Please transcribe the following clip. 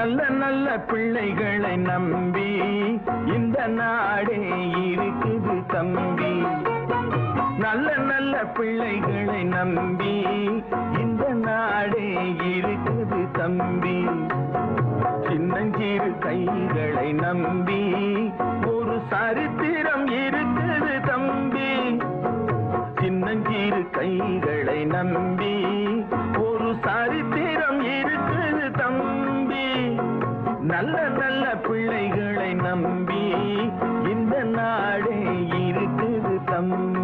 நல்ல நல்ல பிள்ளைகளை நம்பி இந்த நாடே இருக்குது தம்பி. நல்ல நல்ல பிள்ளைகளை நம்பி இந்த நாடே இருக்குது தம்பி. சின்னஞ்சிறு கைகளை நம்பி ஒரு சரித்திரம் இருக்குது தம்பி. சின்னஞ்சிறு கைகளை நம்பி ஒரு சரித்திரம் இருக்குது தம்பி. நல்ல நல்ல பிள்ளைகளை நம்பி இந்த நாடே இருக்குது தம்பி.